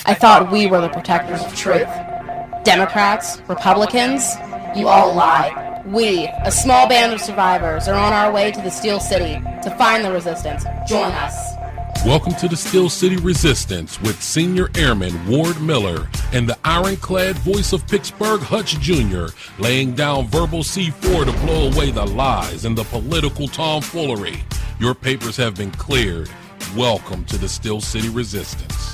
I thought we were the protectors of truth. Democrats, Republicans, you all lie. We, a small band of survivors, are on our way to the Steel City to find the resistance. Join us. Welcome to the Steel City Resistance with Senior Airman Ward Miller and the ironclad voice of Pittsburgh, Hutch Jr., laying down verbal C4 to blow away the lies and the political tomfoolery. Your papers have been cleared. Welcome to the Steel City Resistance.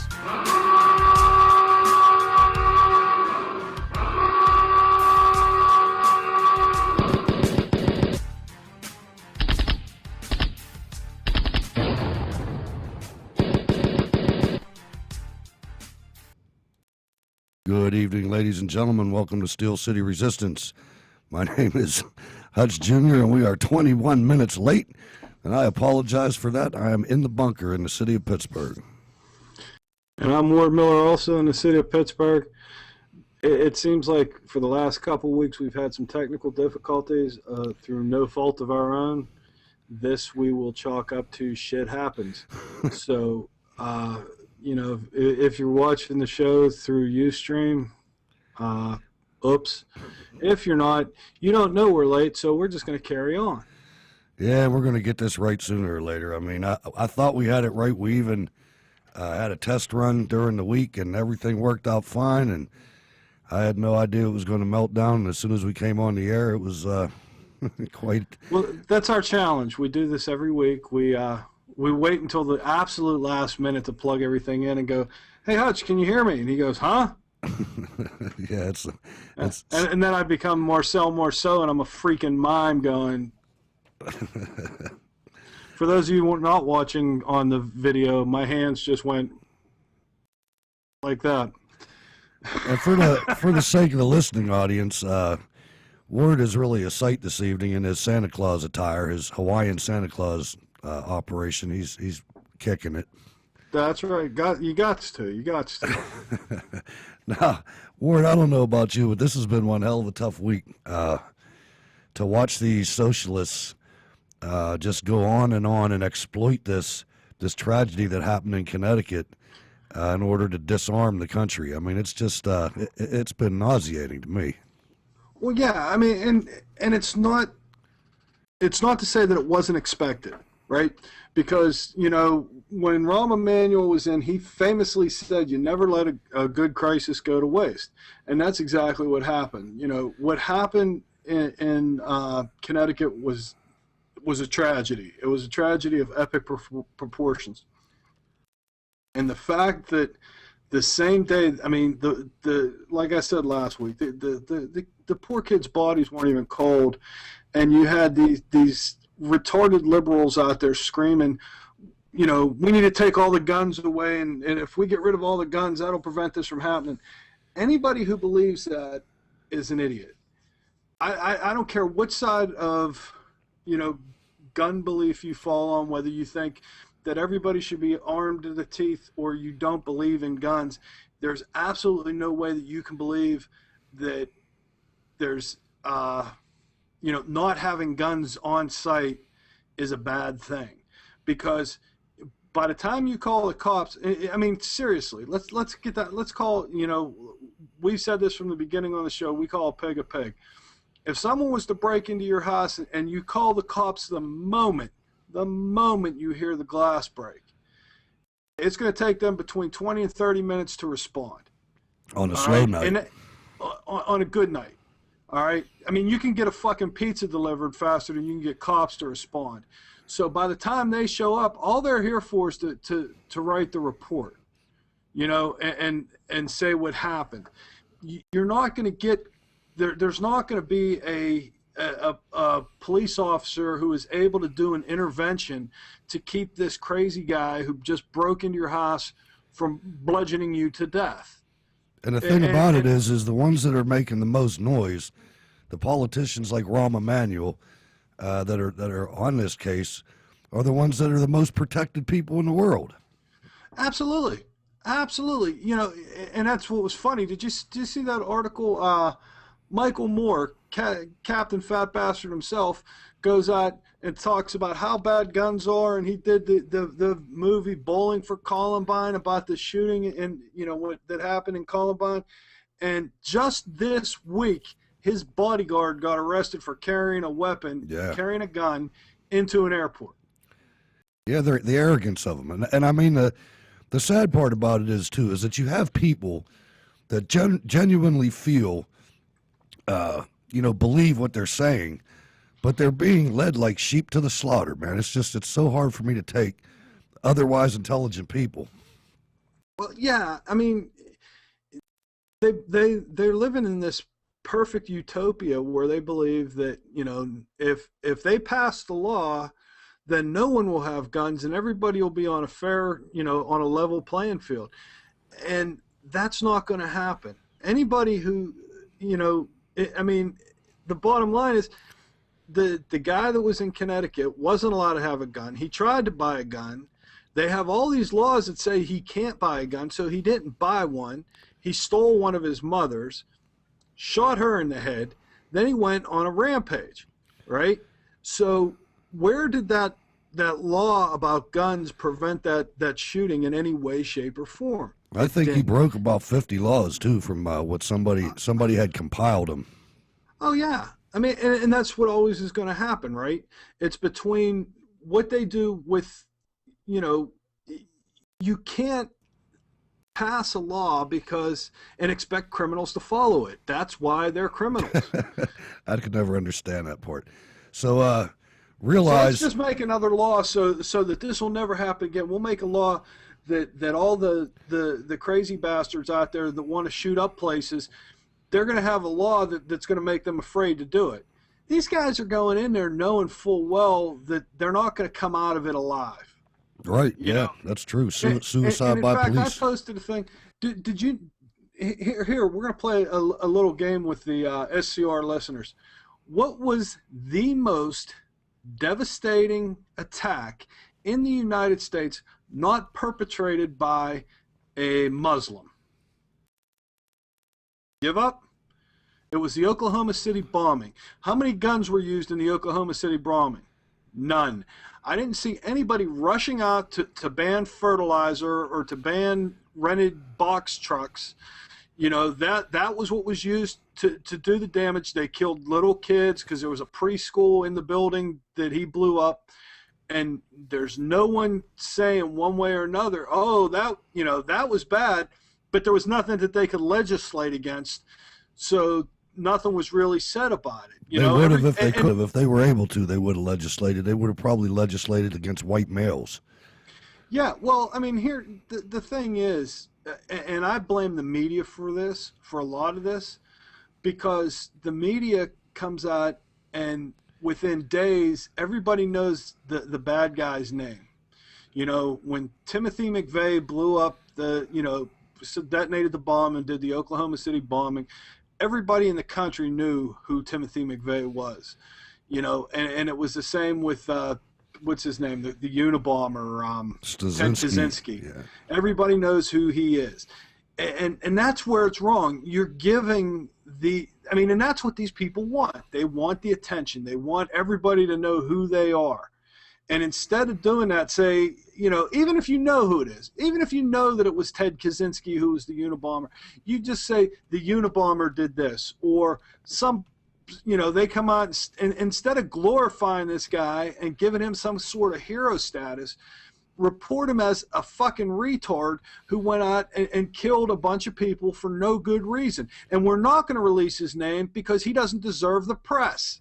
Good evening, ladies and gentlemen. Welcome to Steel City Resistance. My name is Hutch Jr., and we are 21 minutes late, and I apologize for that. I am in the bunker in the city of Pittsburgh. And I'm Ward Miller, also in the city of Pittsburgh. It seems like for the last couple of weeks we've had some technical difficulties through no fault of our own. This we will chalk up to shit happens. So, you know, if you're watching the show through Ustream, oops. If you're not, you don't know we're late, so we're just going to carry on. Yeah, we're going to get this right sooner or later. I mean, I thought we had it right. We even had a test run during the week, and everything worked out fine, and I had no idea it was going to melt down. And as soon as we came on the air, it was quite... Well, that's our challenge. We do this every week. We wait until the absolute last minute to plug everything in and go, "Hey, Hutch, can you hear me?" And he goes, "Huh?" Yeah, and then I become Marcel Marceau, and I'm a freaking mime going. For those of you who are not watching on the video, my hands just went like that. And for the sake of the listening audience, Ward is really a sight this evening in his Santa Claus attire, his Hawaiian Santa Claus operation. He's kicking it. That's right. You got to. Now, Ward, I don't know about you, but this has been one hell of a tough week. To watch these socialists just go on and exploit this tragedy that happened in Connecticut in order to disarm the country. I mean, it's just it's been nauseating to me. Well, yeah. I mean, and it's not to say that it wasn't expected. Right? Because, you know, when Rahm Emanuel was in, he famously said, "You never let a good crisis go to waste." And that's exactly what happened. You know, what happened in Connecticut was a tragedy. It was a tragedy of epic proportions. And the fact that the same day, I mean, the like I said last week, the poor kids' bodies weren't even cold, and you had these retarded liberals out there screaming, you know, "We need to take all the guns away, and if we get rid of all the guns, that'll prevent this from happening." Anybody who believes that is an idiot. I don't care which side of, you know, gun belief you fall on, whether you think that everybody should be armed to the teeth or you don't believe in guns. There's absolutely no way that you can believe that there's you know, not having guns on site is a bad thing, because by the time you call the cops, I mean, seriously, let's get that. Let's call, you know, we've said this from the beginning on the show. We call a pig a pig. If someone was to break into your house and you call the cops the moment you hear the glass break, it's going to take them between 20 and 30 minutes to respond. On a slow night. And on a good night. All right. I mean, you can get a fucking pizza delivered faster than you can get cops to respond. So by the time they show up, all they're here for is to write the report, you know, and say what happened. You're not going to get there. There's not going to be a police officer who is able to do an intervention to keep this crazy guy who just broke into your house from bludgeoning you to death. And the thing about it is the ones that are making the most noise, the politicians like Rahm Emanuel, that are on this case, are the ones that are the most protected people in the world. Absolutely. You know, and that's what was funny. Did you see that article Michael Moore, Captain Fat Bastard himself, goes out and talks about how bad guns are, and he did the movie Bowling for Columbine about the shooting and what that happened in Columbine. And just this week, his bodyguard got arrested for carrying a weapon, carrying a gun into an airport. Yeah, the arrogance of them, and I mean the sad part about it is that you have people that genuinely feel, believe what they're saying, but they're being led like sheep to the slaughter, man. It's so hard for me to take otherwise intelligent people. Well, yeah, I mean, they're living in this perfect utopia where they believe that, if they pass the law, then no one will have guns and everybody will be on a fair, on a level playing field. And that's not going to happen. Anybody who, the bottom line is the guy that was in Connecticut wasn't allowed to have a gun. He tried to buy a gun. They have all these laws that say he can't buy a gun, so he didn't buy one. He stole one of his mother's, shot her in the head, then he went on a rampage, right? So where did that law about guns prevent that shooting in any way, shape, or form? I think he broke about 50 laws too from what somebody had compiled them. Oh yeah, I mean, and that's what always is going to happen, right? It's between what they do with, you can't pass a law and expect criminals to follow it. That's why they're criminals. I could never understand that part. So realize. So let's just make another law so that this will never happen again. We'll make a law that all the crazy bastards out there that want to shoot up places, they're going to have a law that's going to make them afraid to do it. These guys are going in there knowing full well that they're not going to come out of it alive. Right, yeah, that's true. Suicide by police. In fact, I posted a thing. Did you here, we're going to play a little game with the SCR listeners. What was the most devastating attack in the United States not perpetrated by a Muslim? Give up? It was the Oklahoma City bombing. How many guns were used in the Oklahoma City bombing? None. I didn't see anybody rushing out to ban fertilizer or to ban rented box trucks. That was what was used to do the damage. They killed little kids because there was a preschool in the building that he blew up. And there's no one saying one way or another, oh, that was bad, but there was nothing that they could legislate against. So nothing was really said about it. They would have if they could have. If they were able to, they would have legislated. They would have probably legislated against white males. Yeah, well, I mean, here, the thing is, and I blame the media for a lot of this, because the media comes out and within days, everybody knows the bad guy's name. When Timothy McVeigh blew up detonated the bomb and did the Oklahoma City bombing, everybody in the country knew who Timothy McVeigh was, and it was the same with, what's his name, the Unabomber, Kaczynski. Yeah. Everybody knows who he is. And that's where it's wrong. You're giving and that's what these people want. They want the attention. They want everybody to know who they are. And instead of doing that, say, even if you know who it is, even if you know that it was Ted Kaczynski who was the Unabomber, you just say the Unabomber did this, or they come out and instead of glorifying this guy and giving him some sort of hero status, report him as a fucking retard who went out and killed a bunch of people for no good reason. And we're not going to release his name because he doesn't deserve the press.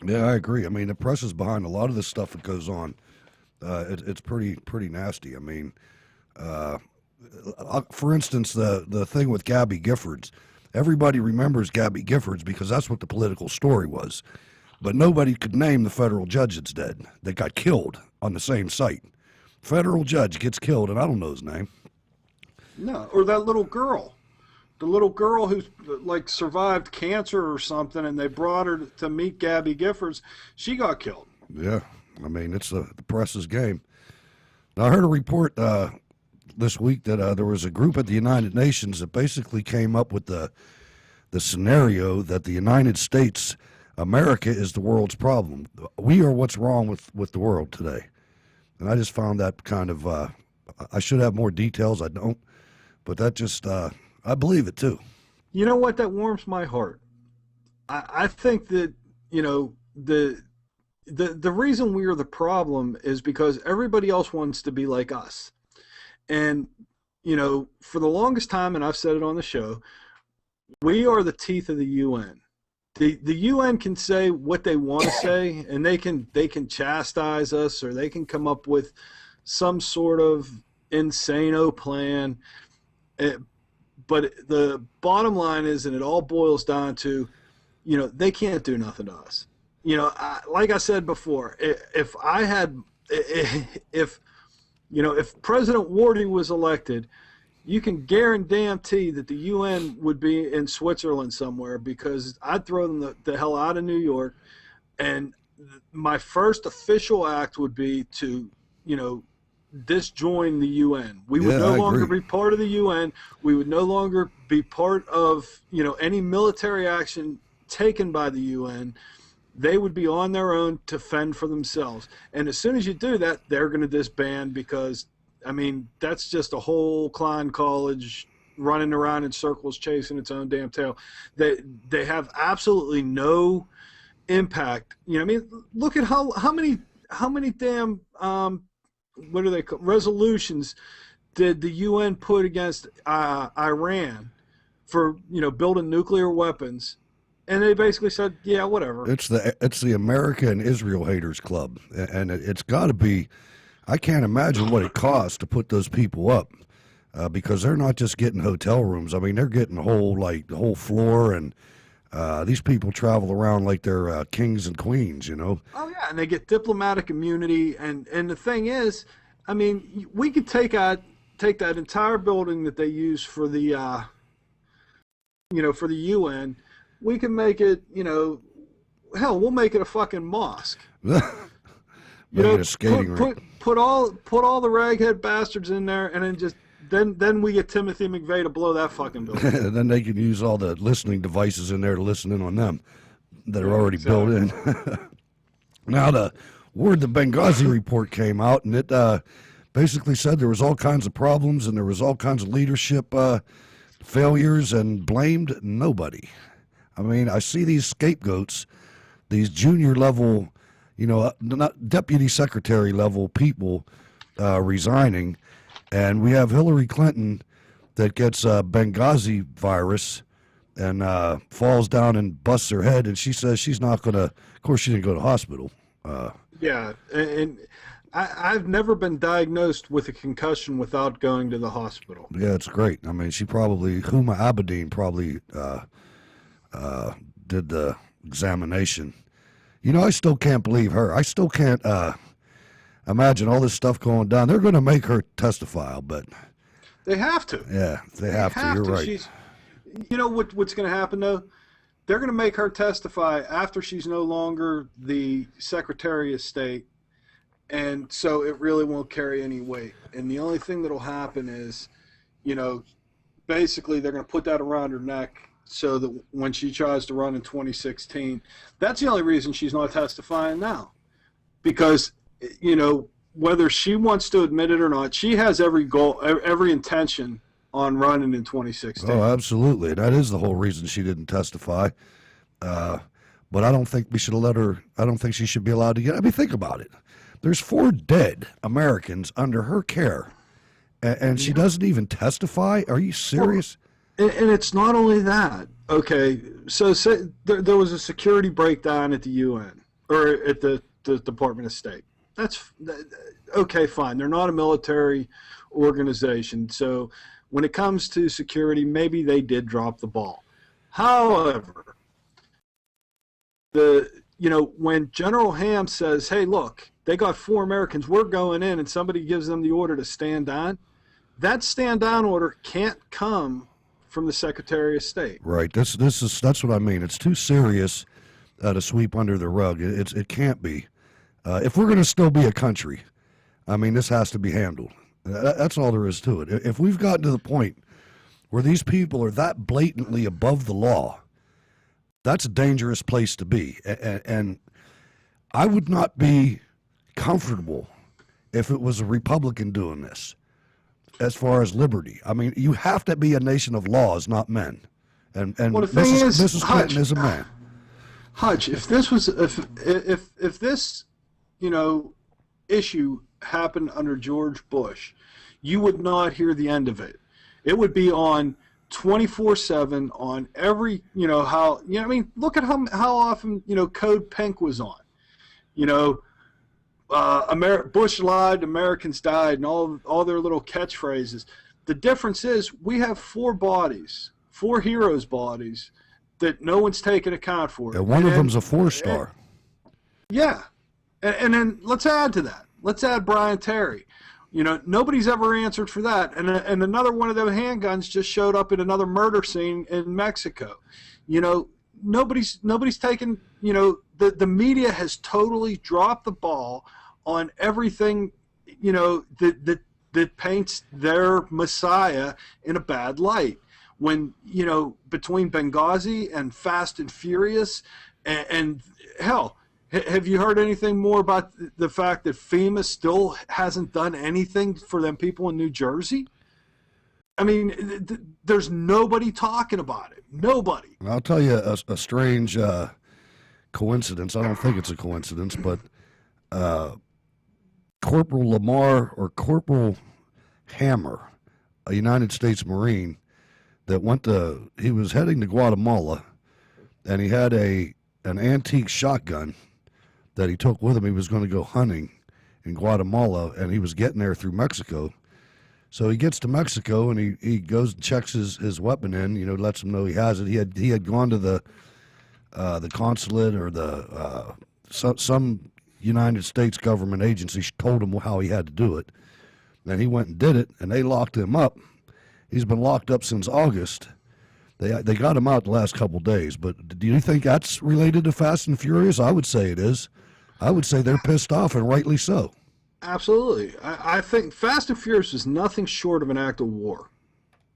Yeah, I agree. I mean, the press is behind a lot of this stuff that goes on. It's pretty nasty. I mean, for instance, the thing with Gabby Giffords. Everybody remembers Gabby Giffords because that's what the political story was. But nobody could name the federal judge that's dead, that got killed on the same site. Federal judge gets killed, and I don't know his name. No, or that little girl. The little girl who survived cancer or something, and they brought her to meet Gabby Giffords. She got killed. Yeah, I mean, it's the press's game. Now, I heard a report this week that there was a group at the United Nations that basically came up with the the scenario that the United States, America, is the world's problem. We are what's wrong with the world today. And I just found that kind of, I should have more details. I don't. But that just, I believe it too. You know what? That warms my heart. I think that, you know, the reason we are the problem is because everybody else wants to be like us. And, you know, for the longest time, and I've said it on the show, we are the teeth of the UN. The UN can say what they want to say, and they can chastise us, or they can come up with some sort of insano plan. But the bottom line is, and it all boils down to, you know, they can't do nothing to us. You know, like I said before, if President Wardy was elected, you can guarantee that the UN would be in Switzerland somewhere, because I'd throw them the hell out of New York, and my first official act would be to, you know, disjoin the UN. We would no longer be part of the UN. We would no longer be part of, you know, any military action taken by the UN. They would be on their own to fend for themselves. And as soon as you do that, they're going to disband, because, I mean, that's just a whole Klein College running around in circles chasing its own damn tail. They have absolutely no impact. You know, I mean, look at how many damn what are they called? Resolutions did the UN put against Iran for, you know, building nuclear weapons, and they basically said, yeah, whatever. It's the America and Israel Haters Club, and it's got to be. I can't imagine what it costs to put those people up, because they're not just getting hotel rooms. I mean, they're getting the whole floor, and these people travel around like they're kings and queens, you know. Oh yeah, and they get diplomatic immunity, and the thing is, I mean, we could take that entire building that they use for the for the UN. We can make it, you know, hell, we'll make it a fucking mosque. You know, a skating rink. Put all the raghead bastards in there, and then just then we get Timothy McVeigh to blow that fucking building. And then they can use all the listening devices in there to listen in on them that are already built in. Now, the Benghazi report came out, and it basically said there was all kinds of problems, and there was all kinds of leadership failures, and blamed nobody. I mean, I see these scapegoats, these junior level, you know, not deputy secretary level people resigning, and we have Hillary Clinton that gets Benghazi virus and falls down and busts her head, and she says she's not going to, of course she didn't go to hospital. Yeah, and I've never been diagnosed with a concussion without going to the hospital. Yeah, it's great. I mean, Huma Abedin probably did the examination. You know, I still can't believe her. I still can't imagine all this stuff going down. They're going to make her testify, but they have to. Yeah, they have to. You're right. You know what's going to happen, though? They're going to make her testify after she's no longer the Secretary of State, and so it really won't carry any weight. And the only thing that'll happen is, you know, basically they're going to put that around her neck so that when she tries to run in 2016, that's the only reason she's not testifying now. Because, you know, whether she wants to admit it or not, she has every goal, every intention on running in 2016. Oh, absolutely. That is the whole reason she didn't testify. But I don't think we should have let her, I don't think she should be allowed to get, I mean, think about it. There's 4 dead Americans under her care, and she doesn't even testify? Are you serious? And it's not only that. Okay, so say there was a security breakdown at the UN, or at the Department of State. That's okay, fine. They're not a military organization, so when it comes to security, maybe they did drop the ball. However, when General Ham says, "Hey, look, they got 4 Americans. We're going in," and somebody gives them the order to stand down, that stand down order can't come from the Secretary of State. Right. That's what I mean. It's too serious to sweep under the rug. It can't be. If we're going to still be a country, I mean, this has to be handled. That's all there is to it. If we've gotten to the point where these people are that blatantly above the law, That's a dangerous place to be. And I would not be comfortable if it was a Republican doing this as far as liberty. I mean, you have to be a nation of laws, not men. And well, the thing Mrs. Clinton is a man. Hutch, if this was if this, issue happened under George Bush, you would not hear the end of it. It would be on 24/7 on every, look at how often, Code Pink was on. Bush lied, Americans died, and all their little catchphrases. The difference is we have four heroes' bodies that no one's taken account for. And one of them's a 4-star. Yeah. And then let's add to that. Let's add Brian Terry. Nobody's ever answered for that. And another one of them handguns just showed up in another murder scene in Mexico. Nobody's taken, the media has totally dropped the ball on everything, that paints their Messiah in a bad light. When, between Benghazi and Fast and Furious and hell, have you heard anything more about the fact that FEMA still hasn't done anything for them people in New Jersey? I mean, there's nobody talking about it. Nobody. I'll tell you a strange coincidence. I don't think it's a coincidence, but Corporal Lamar or Corporal Hammer, a United States Marine, that he was heading to Guatemala, and he had an antique shotgun that he took with him. He was going to go hunting in Guatemala, and he was getting there through Mexico. So he gets to Mexico, and he goes and checks his weapon in, lets him know he has it. He had gone to the consulate or some United States government agency told him how he had to do it. Then he went and did it, and they locked him up. He's been locked up since August. They got him out the last couple of days. But do you think that's related to Fast and Furious? I would say it is. I would say they're pissed off, and rightly so. Absolutely. I think Fast and Furious is nothing short of an act of war.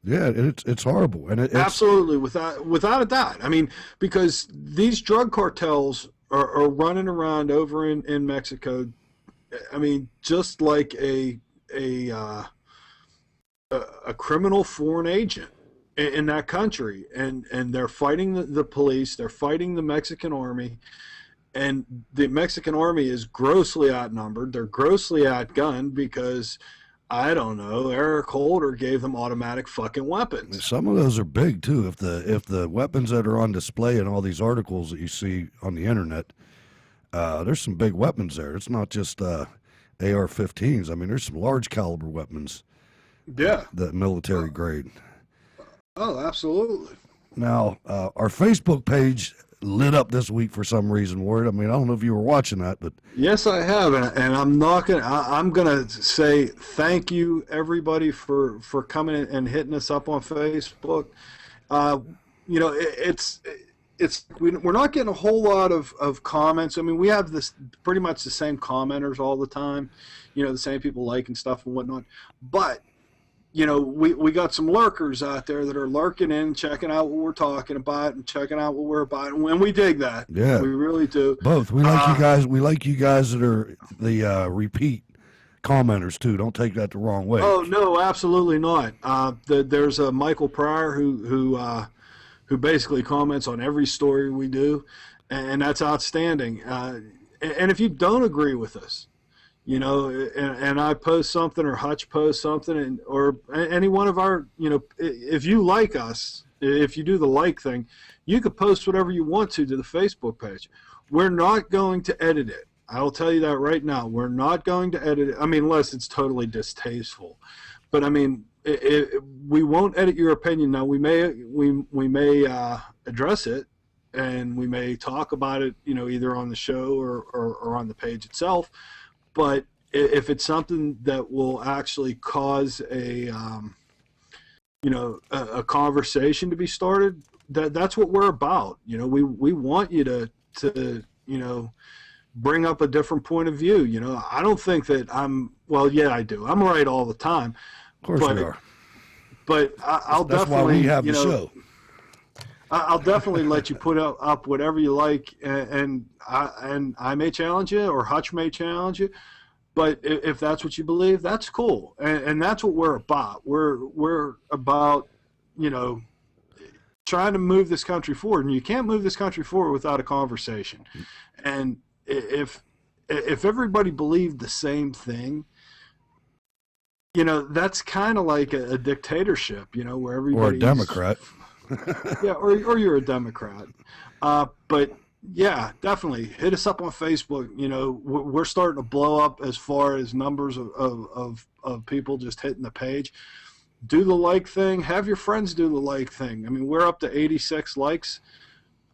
Yeah, it's horrible. And it's absolutely, without a doubt. I mean, because these drug cartels are running around over in Mexico. I mean, just like a criminal foreign agent in that country, and they're fighting the police, they're fighting the Mexican army, and the Mexican army is grossly outnumbered, they're grossly outgunned because, I don't know, Eric Holder gave them automatic fucking weapons. Some of those are big too. If the weapons that are on display in all these articles that you see on the internet, there's some big weapons there. It's not just AR-15s. I mean, there's some large caliber weapons. Yeah. The military grade. Oh, absolutely. Now, our Facebook page lit up this week for some reason, Ward. I mean, I don't know if you were watching that, but yes, I have, and I'm gonna say thank you everybody for coming and hitting us up on Facebook. We're not getting a whole lot of comments. I mean, we have pretty much the same commenters all the time, the same people liking stuff and whatnot, but we got some lurkers out there that are lurking in, checking out what we're talking about and checking out what we're about, and we dig that. Yeah, we really do. Both. We like you guys. We like you guys that are the repeat commenters too. Don't take that the wrong way. Oh no, absolutely not. There's a Michael Pryor who basically comments on every story we do, and that's outstanding. And if you don't agree with us, and I post something or Hutch posts something, or any one of our, if you like us, if you do the like thing, you could post whatever you want to the Facebook page. We're not going to edit it. I'll tell you that right now. We're not going to edit it. I mean, unless it's totally distasteful. But I mean, we won't edit your opinion. Now we may address it, and we may talk about it, either on the show or on the page itself. But if it's something that will actually cause a conversation to be started, that's what we're about. We want you to bring up a different point of view. I don't think that I do. I'm right all the time. Of course we are. But I'll that's definitely. That's why we have the show. I'll definitely let you put up whatever you like, and I may challenge you, or Hutch may challenge you. But if that's what you believe, that's cool, and that's what we're about. We're about, trying to move this country forward, and you can't move this country forward without a conversation. And if everybody believed the same thing, that's kind of like a dictatorship, where everybody, or a Democrat. Yeah, or you're a Democrat. But yeah, definitely hit us up on Facebook. We're starting to blow up as far as numbers of people just hitting the page. Do the like thing. Have your friends do the like thing. I mean, we're up to 86 likes.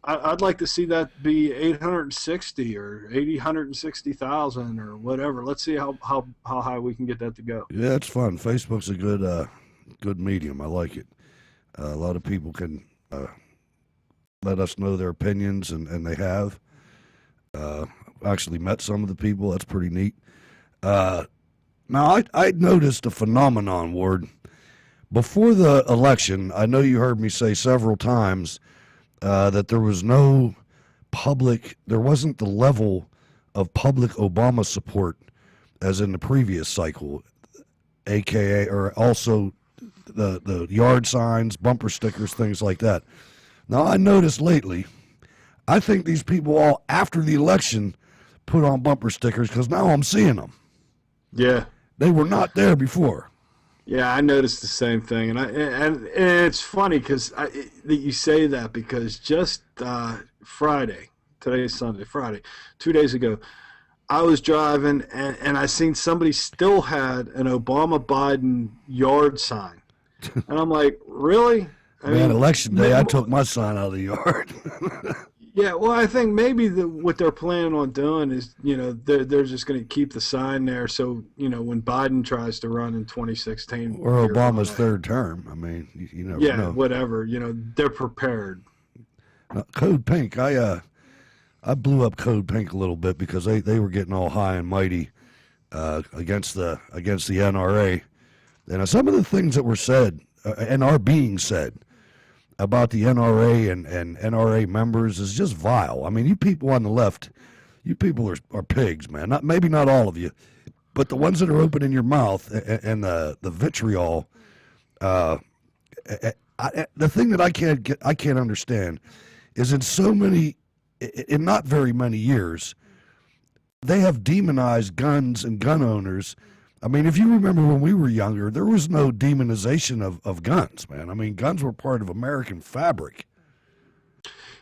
I'd like to see that be 860 or 860,000 or whatever. Let's see how high we can get that to go. Yeah, it's fun. Facebook's a good medium. I like it. A lot of people can let us know their opinions, and they have. Actually met some of the people. That's pretty neat. Now, I noticed a phenomenon, Ward. Before the election, I know you heard me say several times that there was no there wasn't the level of public Obama support as in the previous cycle, aka, or also the yard signs, bumper stickers, things like that. Now, I noticed lately, I think these people all, after the election, put on bumper stickers because now I'm seeing them. Yeah. They were not there before. Yeah, I noticed the same thing. And it's funny that you say that, because just Friday, today is Sunday, Friday, 2 days ago, I was driving and I seen somebody still had an Obama-Biden yard sign. And I'm like, really? Election day, I took my sign out of the yard. Yeah, well, I think maybe what they're planning on doing is, they're just going to keep the sign there. So, when Biden tries to run in 2016. Or Obama's third term. I mean, you never know. Yeah, whatever. They're prepared. Code Pink, I blew up Code Pink a little bit because they were getting all high and mighty against the NRA. And some of the things that were said and are being said about the NRA and NRA members is just vile. I mean, you people on the left, you people are pigs, man. Maybe not all of you, but the ones that are opening your mouth and the vitriol. The thing that I can't understand is in not very many years, they have demonized guns and gun owners. I mean, if you remember when we were younger, there was no demonization of guns, man. I mean, guns were part of American fabric.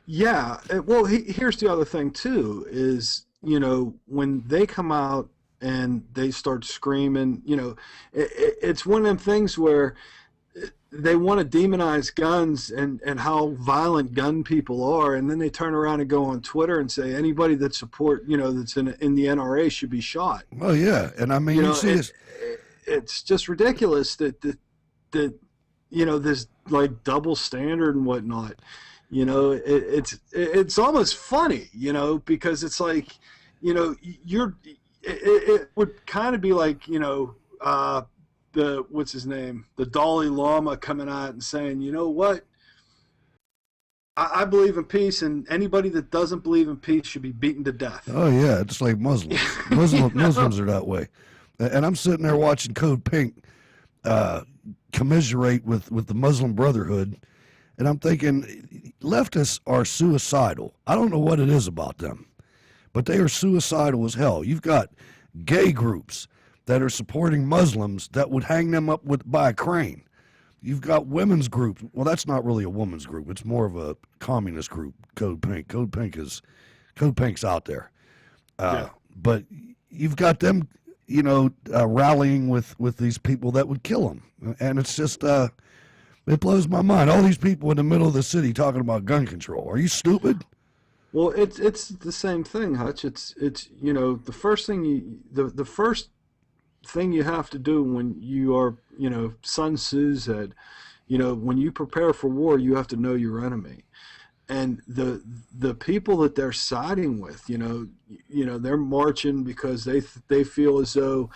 Yeah. Well, here's the other thing, too, is, when they come out and they start screaming, it's one of them things where they want to demonize guns and how violent gun people are, and then they turn around and go on Twitter and say anybody that support, that's in the NRA should be shot. Oh yeah, and I mean, it's just ridiculous that this like double standard and whatnot. It's almost funny, because it's like, it would kind of be like, what's his name, the Dalai Lama coming out and saying, you know what, I believe in peace, and anybody that doesn't believe in peace should be beaten to death. Oh yeah, it's like Muslims. Muslims are that way. And I'm sitting there watching Code Pink commiserate with the Muslim Brotherhood, and I'm thinking, leftists are suicidal. I don't know what it is about them, but they are suicidal as hell. You've got gay groups that are supporting Muslims that would hang them up by a crane. You've got women's groups. Well, that's not really a women's group. It's more of a communist group, Code Pink. Code Pink's out there. Yeah. But you've got them, rallying with these people that would kill them. And it's just, it blows my mind. All these people in the middle of the city talking about gun control. Are you stupid? Well, it's the same thing, Hutch. It's the first thing the first thing you have to do when you are, Sun Tzu said, when you prepare for war, you have to know your enemy. And the people that they're siding with, they're marching because they feel as though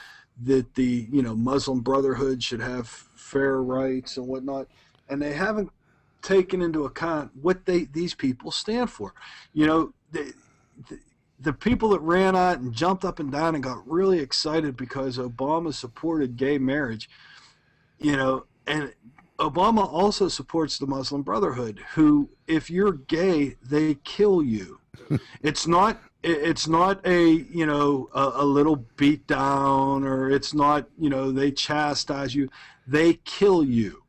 that the Muslim Brotherhood should have fair rights and whatnot, and they haven't taken into account what these people stand for. You know, the people that ran out and jumped up and down and got really excited because Obama supported gay marriage, you know, and Obama also supports the Muslim Brotherhood, who, if you're gay, they kill you. It's not a, you know, a little beat down, or it's not, you know, they chastise you. They kill you.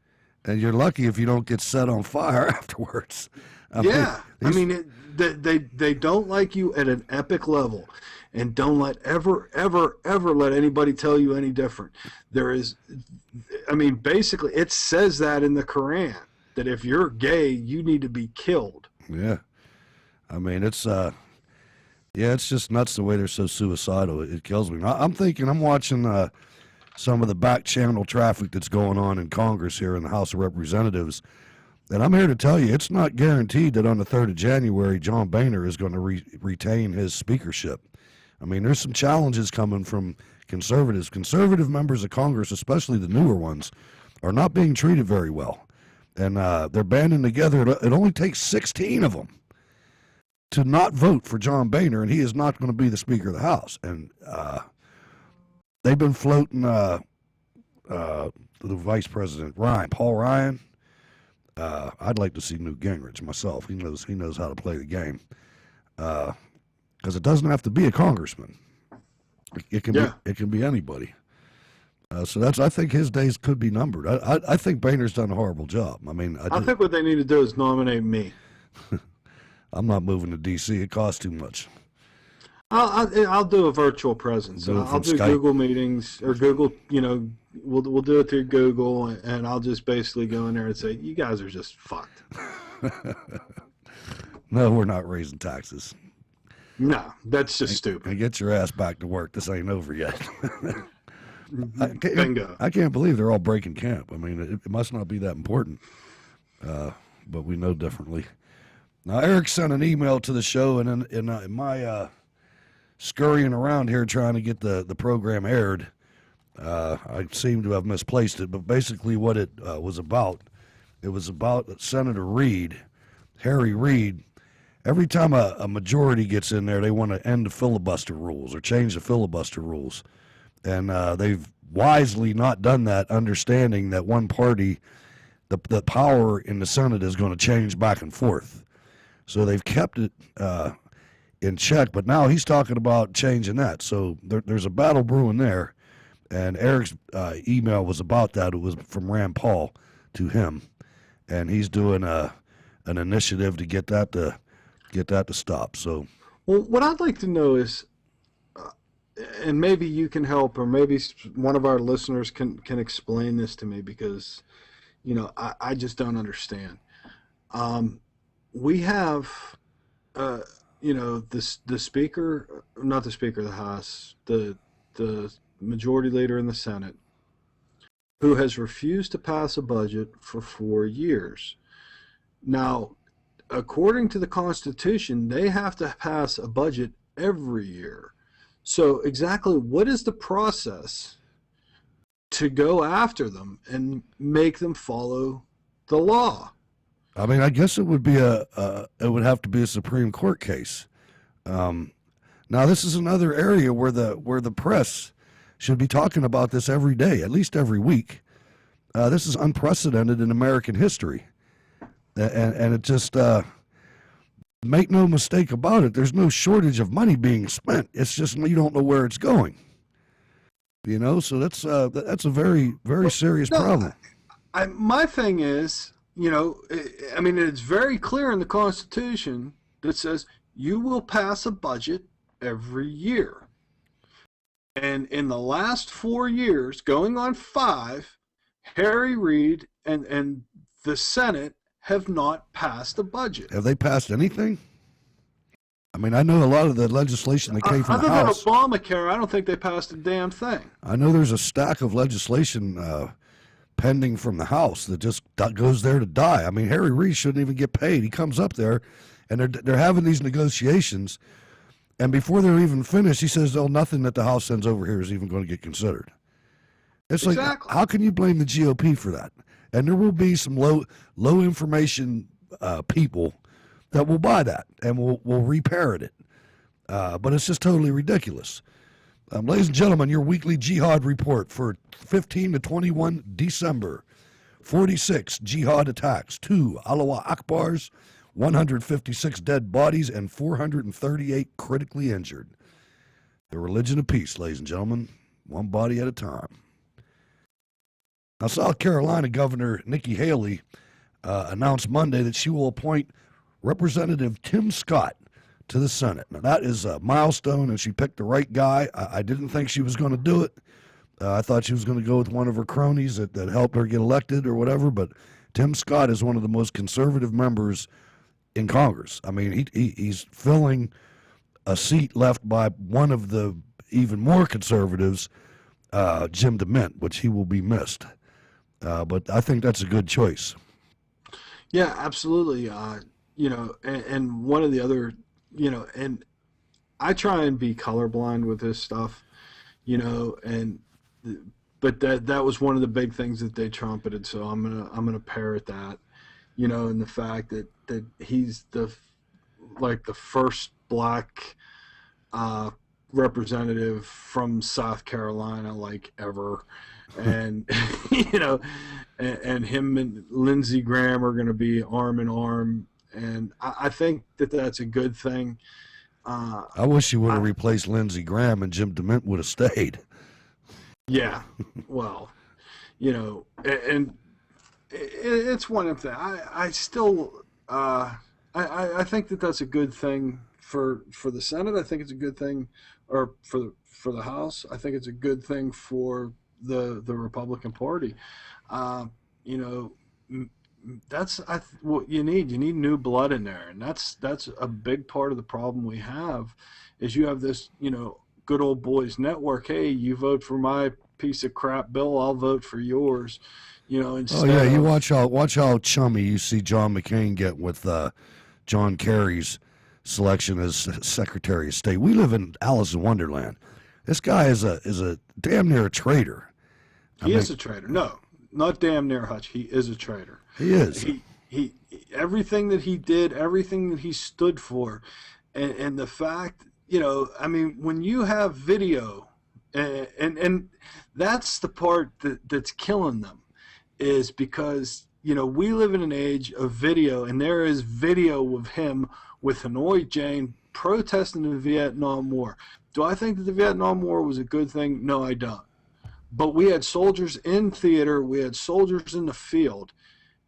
And you're lucky if you don't get set on fire afterwards. They don't like you at an epic level, and don't ever let anybody tell you any different. Basically it says that in the Quran, that if you're gay, you need to be killed. Yeah. I mean, it's just nuts the way they're so suicidal. It kills me. I'm watching some of the back channel traffic that's going on in Congress here in the House of Representatives. And I'm here to tell you, it's not guaranteed that on the 3rd of January, John Boehner is going to retain his speakership. I mean, there's some challenges coming from conservatives. Conservative members of Congress, especially the newer ones, are not being treated very well. And they're banding together. It only takes 16 of them to not vote for John Boehner, and he is not going to be the Speaker of the House. And they've been floating the Vice President, Paul Ryan. I'd like to see Newt Gingrich myself. He knows how to play the game. Because it doesn't have to be a congressman. It can be anybody. So I think his days could be numbered. I think Boehner's done a horrible job. I mean, I think what they need to do is nominate me. I'm not moving to D.C. It costs too much. I'll do a virtual presence. I'll do Skype. Google meetings or Google. You know, we'll do it through Google, and I'll just basically go in there and say, "You guys are just fucked." No, we're not raising taxes. No, that's just stupid. And get your ass back to work. This ain't over yet. Bingo. I can't believe they're all breaking camp. I mean, it must not be that important. But we know differently. Now, Eric sent an email to the show, and in my scurrying around here trying to get the program aired, I seem to have misplaced it. But basically what it was about Senator Reid, Harry Reid. Every time a majority gets in there, they want to end the filibuster rules or change the filibuster rules. And they've wisely not done that, understanding that one party, the power in the Senate is going to change back and forth. So they've kept it in check, but now he's talking about changing that. So there's a battle brewing there, and Eric's email was about that. It was from Rand Paul to him, and he's doing an initiative to get that to stop. So, well, what I'd like to know is, and maybe you can help, or maybe one of our listeners can explain this to me, because, you know, I just don't understand. We have, you know, the speaker, not the Speaker of the House, the majority leader in the Senate, who has refused to pass a budget for 4 years. Now, according to the Constitution, they have to pass a budget every year. So exactly what is the process to go after them and make them follow the law? I mean, I guess it would be it would have to be a Supreme Court case. Now, this is another area where the press should be talking about this every day, at least every week. This is unprecedented in American history. And it just, make no mistake about it, there's no shortage of money being spent. It's just you don't know where it's going. You know, so that's a very, very serious problem. My thing is, you know, I mean, it's very clear in the Constitution that says you will pass a budget every year. And in the last 4 years, going on 5, Harry Reid and the Senate have not passed a budget. Have they passed anything? I mean, I know a lot of the legislation that came from the House. Other than Obamacare, I don't think they passed a damn thing. I know there's a stack of legislation pending from the House that just goes there to die. I mean, Harry Reid shouldn't even get paid. He comes up there, and they're having these negotiations, and before they're even finished, he says, "Oh, nothing that the House sends over here is even going to get considered." It's exactly. Like, how can you blame the GOP for that? And there will be some low information people that will buy that and will reparrot it. But it's just totally ridiculous. Ladies and gentlemen, your weekly Jihad report for 15 to 21 December. 46 Jihad attacks, 2 Allahu Akbars, 156 dead bodies, and 438 critically injured. The religion of peace, ladies and gentlemen, one body at a time. Now, South Carolina Governor Nikki Haley announced Monday that she will appoint Representative Tim Scott to the Senate. Now, that is a milestone, and she picked the right guy. I didn't think she was going to do it. I thought she was going to go with one of her cronies that helped her get elected or whatever, but Tim Scott is one of the most conservative members in Congress. I mean, he's filling a seat left by one of the even more conservatives, Jim DeMint, which he will be missed. But I think that's a good choice. Yeah, absolutely. And one of the other, and I try and be colorblind with this stuff, but that was one of the big things that they trumpeted. So I'm gonna parrot that, and the fact that he's the first black representative from South Carolina ever, and and him and Lindsey Graham are going to be arm in arm, and I think that that's a good thing. I wish you would have replaced Lindsey Graham and Jim DeMint would have stayed. Yeah, well, and it's one of the. I still I think that that's a good thing for the Senate. I think it's a good thing, or for the House. I think it's a good thing for the Republican Party. That's what you need. You need new blood in there, and that's a big part of the problem we have. Is you have this good old boys network. Hey, you vote for my piece of crap bill, I'll vote for yours. Instead you watch how chummy you see John McCain get with John Kerry's selection as Secretary of State. We live in Alice in Wonderland. This guy is a damn near a traitor. He is a traitor. No, not damn near, Hutch. He is a traitor. He is. He everything that he did, everything that he stood for, and the fact, when you have video, and that's the part that's killing them, is because we live in an age of video, and there is video of him with Hanoi Jane protesting the Vietnam War. Do I think that the Vietnam War was a good thing? No, I don't. But we had soldiers in theater, we had soldiers in the field,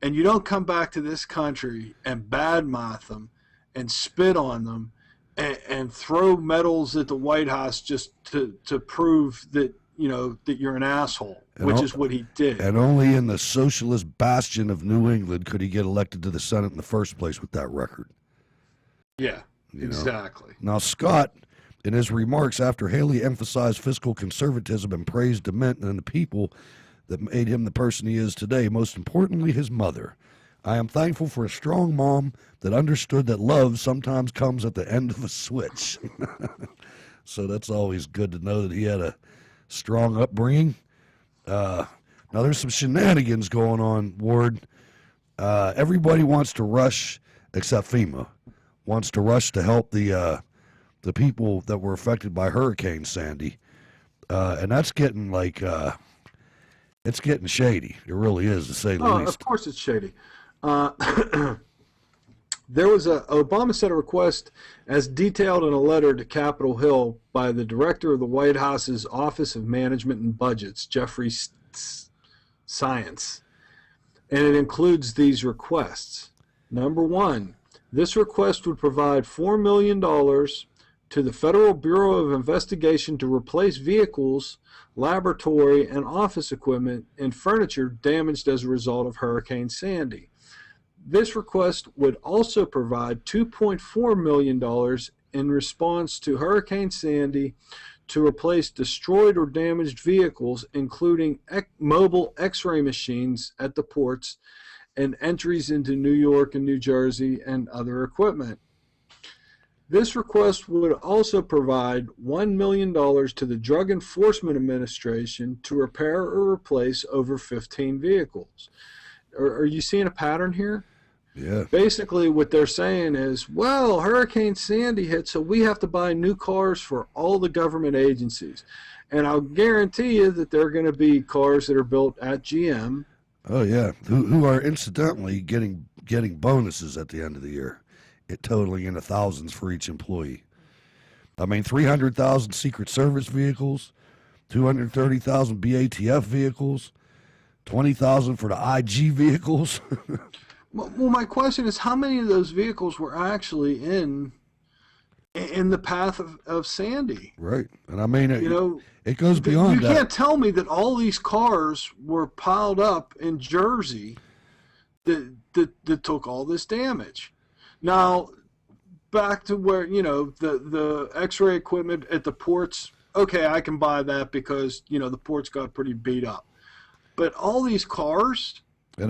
and you don't come back to this country and badmouth them and spit on them and throw medals at the White House just to prove that that you're an asshole, which is what he did. And only in the socialist bastion of New England could he get elected to the Senate in the first place with that record. Yeah, exactly. Now, Scott, in his remarks after Haley emphasized fiscal conservatism and praised DeMint and the people that made him the person he is today, most importantly, his mother. I am thankful for a strong mom that understood that love sometimes comes at the end of a switch. So that's always good to know that he had a strong upbringing. Now, there's some shenanigans going on, Ward. Everybody wants to rush, except FEMA, wants to rush to help the people that were affected by Hurricane Sandy. And that's getting it's getting shady. It really is, to say the least. Of course it's shady. There was Obama sent a request as detailed in a letter to Capitol Hill by the director of the White House's Office of Management and Budgets, Jeffrey Science. And it includes these requests. Number one, this request would provide $4 million to the Federal Bureau of Investigation to replace vehicles, laboratory, and office equipment and furniture damaged as a result of Hurricane Sandy. This request would also provide $2.4 million in response to Hurricane Sandy to replace destroyed or damaged vehicles, including mobile X-ray machines at the ports and entries into New York and New Jersey and other equipment. This request would also provide $1 million to the Drug Enforcement Administration to repair or replace over 15 vehicles. are you seeing a pattern here? Yeah. Basically, what they're saying is, well, Hurricane Sandy hit, so we have to buy new cars for all the government agencies. And I'll guarantee you that they're going to be cars that are built at GM. Oh, yeah, who are incidentally getting bonuses at the end of the year, it totaling into thousands for each employee. I mean, 300,000 Secret Service vehicles, 230,000 BATF vehicles, 20,000 for the IG vehicles. Well, my question is, how many of those vehicles were actually in the path of Sandy? Right, and I mean, it goes that. You Can't tell me that all these cars were piled up in Jersey that took all this damage. Now, back to where, the X-ray equipment at the ports, okay, I can buy that because, the ports got pretty beat up. But all these cars,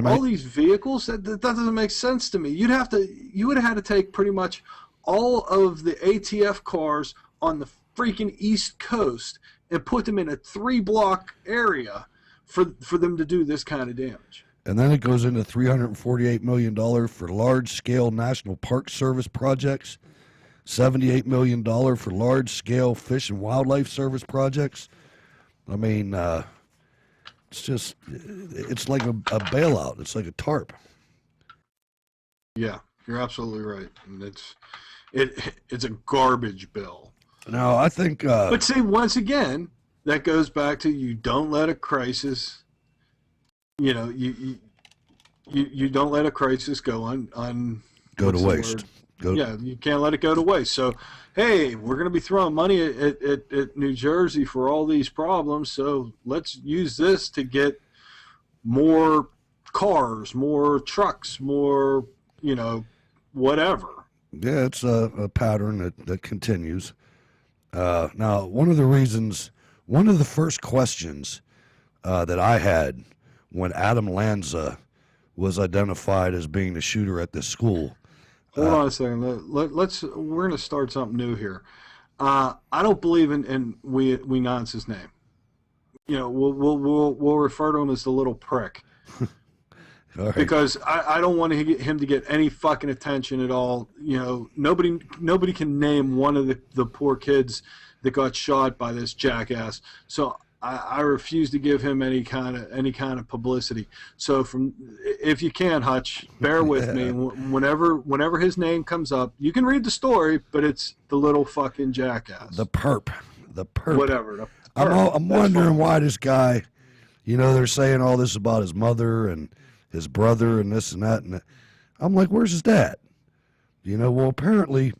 all these vehicles, that doesn't make sense to me. You would have had to take pretty much all of the ATF cars on the freaking East Coast and put them in a 3-block area for them to do this kind of damage. And then it goes into $348 million for large-scale National Park Service projects, $78 million for large-scale Fish and Wildlife Service projects. I mean, it's like a bailout. It's like a TARP. Yeah, you're absolutely right. And it's a garbage bill. No, I think... but see, once again, that goes back to you don't let a crisis... you don't let a crisis go go to waste. You can't let it go to waste. So, hey, we're going to be throwing money at New Jersey for all these problems, so let's use this to get more cars, more trucks, more, whatever. Yeah, it's a pattern that continues. Now, one of the first questions that I had when Adam Lanza was identified as being the shooter at this school. Hold on a second. We're going to start something new here. I don't believe in we announce his name. We'll refer to him as the little prick. All right. Because I don't want him to get any fucking attention at all. Nobody can name one of the poor kids that got shot by this jackass. So I refuse to give him any kind of publicity. So if you can, Hutch, bear with me. Whenever his name comes up, you can read the story, but it's the little fucking jackass. The perp. Whatever. I'm wondering why this guy, they're saying all this about his mother and his brother and this and that. And I'm like, where's his dad? Well, apparently,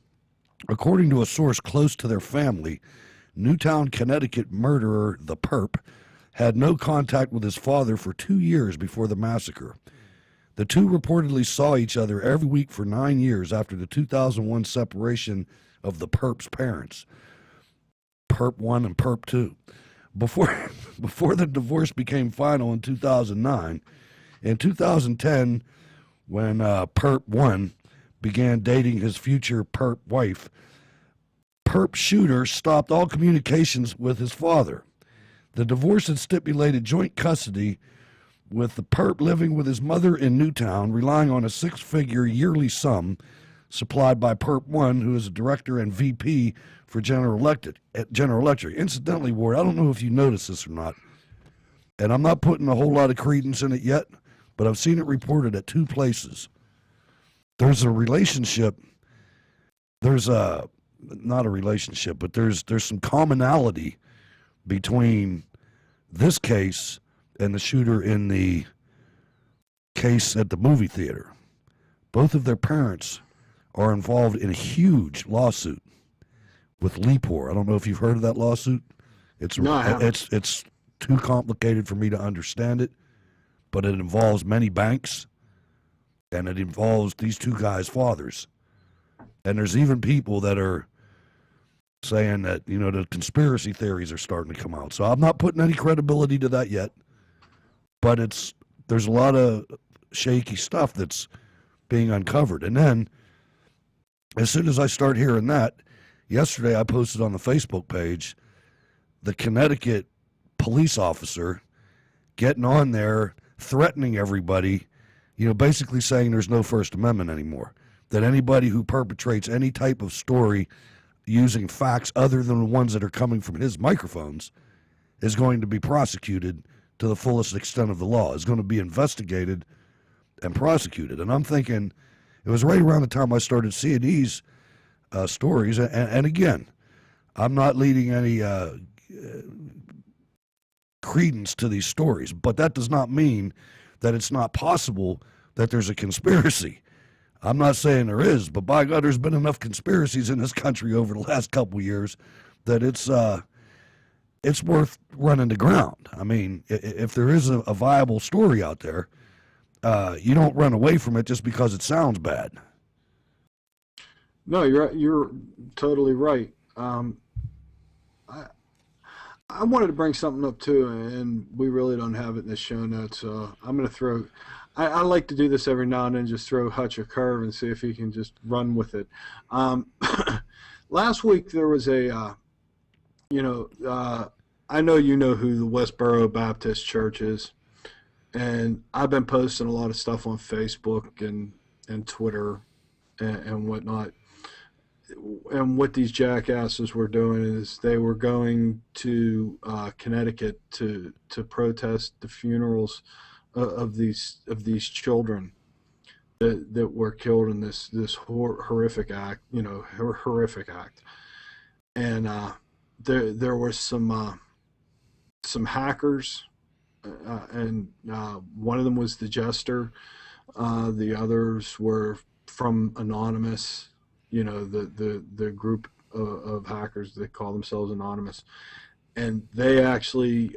according to a source close to their family, Newtown, Connecticut murderer, the perp, had no contact with his father for 2 years before the massacre. The two reportedly saw each other every week for 9 years after the 2001 separation of the perp's parents, Perp 1 and Perp 2. Before the divorce became final in 2009, in 2010, when Perp 1 began dating his future perp wife, perp shooter stopped all communications with his father. The divorce had stipulated joint custody, with the perp living with his mother in Newtown, relying on a 6-figure yearly sum supplied by Perp 1, who is a director and VP for General Electric. Incidentally, Ward, I don't know if you noticed this or not, and I'm not putting a whole lot of credence in it yet, but I've seen it reported at 2 places. There's a relationship. Not a relationship, but there's some commonality between this case and the shooter in the case at the movie theater. Both of their parents are involved in a huge lawsuit with Lepore. I don't know if you've heard of that lawsuit. It's too complicated for me to understand it, but it involves many banks, and it involves these two guys' fathers. And there's even people that are saying that, the conspiracy theories are starting to come out. So I'm not putting any credibility to that yet, but there's a lot of shaky stuff that's being uncovered. And then, as soon as I start hearing that, yesterday I posted on the Facebook page the Connecticut police officer getting on there, threatening everybody basically saying there's no First Amendment anymore, that anybody who perpetrates any type of story using facts other than the ones that are coming from his microphones is going to be prosecuted to the fullest extent of the law, is going to be investigated and prosecuted. And I'm thinking, it was right around the time I started seeing these stories, and again, I'm not leading any credence to these stories, but that does not mean that it's not possible that there's a conspiracy. I'm not saying there is, but by God, there's been enough conspiracies in this country over the last couple of years that it's worth running to ground. I mean, if there is a viable story out there, you don't run away from it just because it sounds bad. No, you're totally right. I wanted to bring something up too, and we really don't have it in the show notes. So I'm going to throw. I like to do this every now and then, just throw Hutch a curve and see if he can just run with it. Last week there was a, I know you know who the Westboro Baptist Church is, and I've been posting a lot of stuff on Facebook and Twitter and whatnot. And what these jackasses were doing is they were going to Connecticut to protest the funerals of these children that were killed in this horrific act, horrific act. And there were some hackers, and one of them was the Jester. The others were from Anonymous. The group of hackers that call themselves Anonymous, and they actually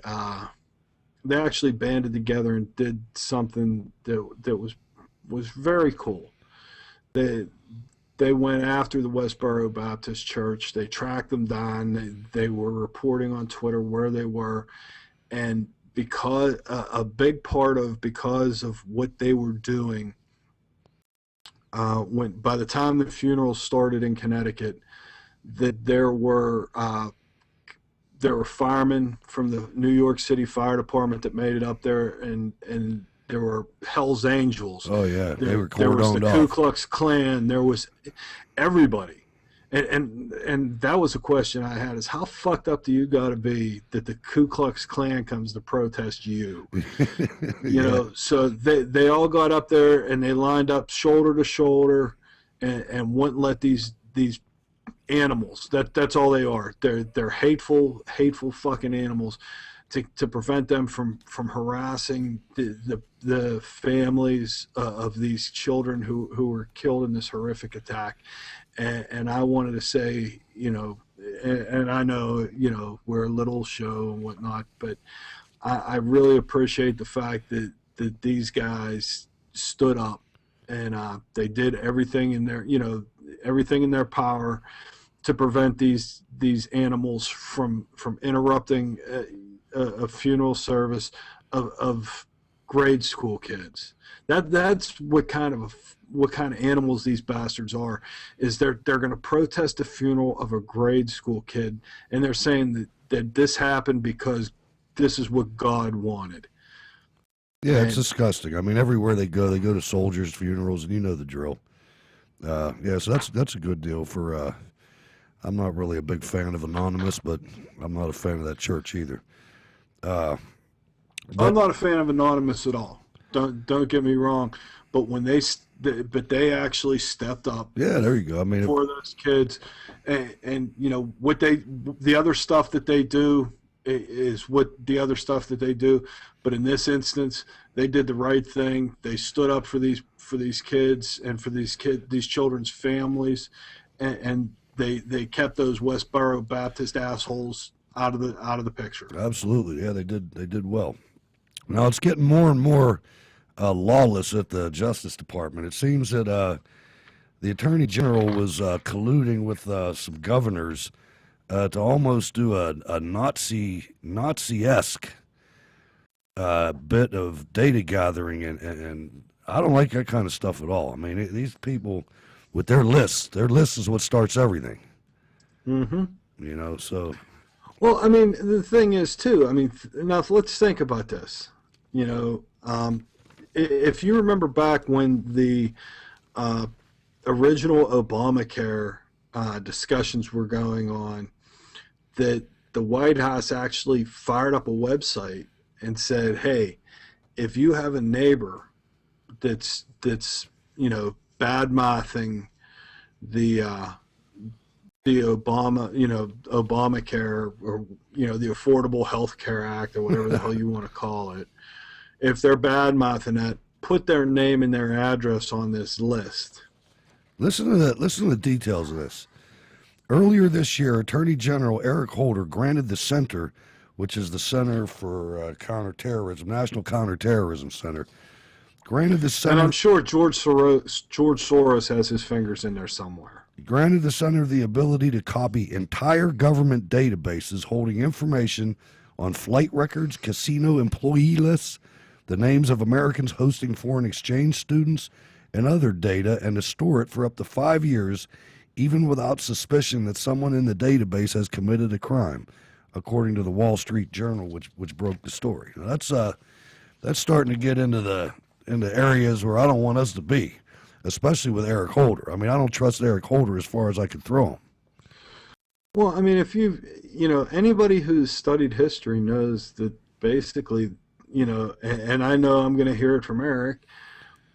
banded together and did something that was very cool. They went after the Westboro Baptist Church. They tracked them down. They were reporting on Twitter where they were, and because a big part of because of what they were doing. By the time the funeral started in Connecticut, that there were firemen from the New York City Fire Department that made it up there, and there were Hell's Angels. Oh yeah, they were there was cordoned the off. Ku Klux Klan. There was everybody, and that was a question I had: is how fucked up do you got to be that the Ku Klux Klan comes to protest you? So they all got up there and they lined up shoulder to shoulder, and wouldn't let these animals. That's all they are. They're hateful fucking animals. To prevent them from harassing the families of these children who were killed in this horrific attack. And I wanted to say, and I know, we're a little show and whatnot, but I really appreciate the fact that these guys stood up and they did everything in their power to prevent these animals from interrupting a funeral service of grade school kids. That's what kind of animals these bastards are. Is they're going to protest the funeral of a grade school kid, and they're saying that this happened because this is what God wanted. Yeah, it's disgusting. I mean, everywhere they go to soldiers' funerals, and you know the drill. So that's a good deal for. I'm not really a big fan of Anonymous, but I'm not a fan of that church either. I'm not a fan of Anonymous at all. Don't get me wrong, but when they actually stepped up. Yeah, there you go. I mean, for those kids, and what the other stuff that they do is what the other stuff that they do. But in this instance, they did the right thing. They stood up for these kids and for these children's families, and they kept those Westboro Baptist assholes out of the picture. Absolutely, yeah, they did well. Now it's getting more and more lawless at the Justice Department. It seems that the Attorney General was colluding with some governors to almost do a Nazi-esque bit of data gathering, and I don't like that kind of stuff at all. I mean, these people with their lists is what starts everything. Mm-hmm. So. Well, I mean, the thing is, too, now let's think about this. If if you remember back when the original Obamacare discussions were going on, that the White House actually fired up a website and said, hey, if you have a neighbor that's bad-mouthing the Obamacare, or the Affordable Health Care Act, or whatever the hell you want to call it, if they're bad-mouthing that, put their name and their address on this list. Listen to the details of this. Earlier this year, Attorney General Eric Holder granted the center, which is the Center for Counterterrorism, National Counterterrorism Center, granted the center. And I'm sure George Soros has his fingers in there somewhere. Granted the center the ability to copy entire government databases holding information on flight records, casino employee lists, the names of Americans hosting foreign exchange students, and other data, and to store it for up to 5 years, even without suspicion that someone in the database has committed a crime, according to the Wall Street Journal, which broke the story. Now that's starting to get into areas where I don't want us to be, especially with Eric Holder. I mean, I don't trust Eric Holder as far as I can throw him. Well, I mean, if anybody who's studied history knows that basically, and I know I'm going to hear it from Eric,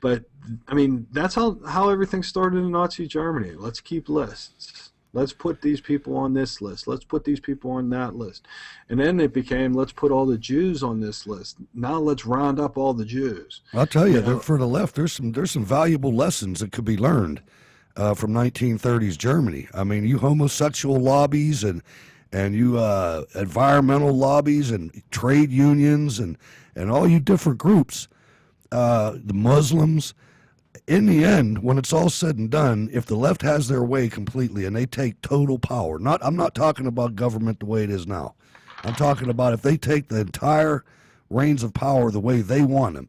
but I mean, that's how everything started in Nazi Germany. Let's keep lists. Let's put these people on this list. Let's put these people on that list. And then it became, let's put all the Jews on this list. Now let's round up all the Jews. I'll tell you, for the left, there's some valuable lessons that could be learned from 1930s Germany. I mean, you homosexual lobbies and you environmental lobbies and trade unions and all you different groups, the Muslims. In the end, when it's all said and done, if the left has their way completely and they take total power, I'm not talking about government the way it is now. I'm talking about if they take the entire reins of power the way they want them,